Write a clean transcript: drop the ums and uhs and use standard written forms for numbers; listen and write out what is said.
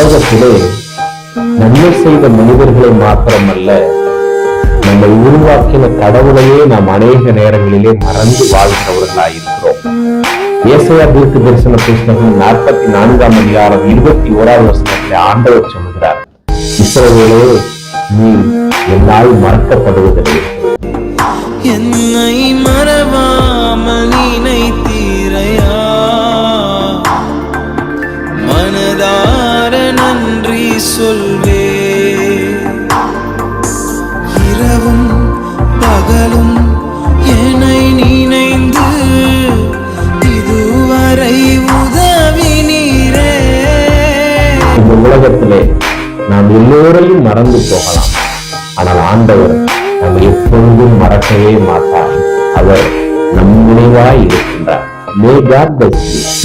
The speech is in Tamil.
உலகத்திலே நன்மை செய்த மனிதர்களை மாத்திரமல்ல, நம்மை உருவாக்கின கடவுளையே நாம் அநேக நேரங்களிலே மறந்து வாழ்கிறவர்களாயிருக்கிறோம். ஏசாயா தீர்க்க தரிசன புஸ்தகம் 44ஆம் அதிகாரம் 21வது வசனத்திலே ஆண்டவர் சொல்கிறார், இஸ்ரவேலே, நீ என்னால் மறக்கப்படுவதில்லை. என்னை மறவாமல் நினைத்தீரையா, மனதார நன்றி சொல்வே. இரவும் பகலும் என்னை நினைந்து இதுவரை உதவினீரே. இந்த உலகத்திலே நாம் எல்லோரையும் மறந்து போகலாம், ஆனால் ஆண்டவர் நம்ம எப்பொழுதும் மறக்கவே மாட்டார். அவர் நம் நினைவாய் இருக்கின்றார். May God bless you.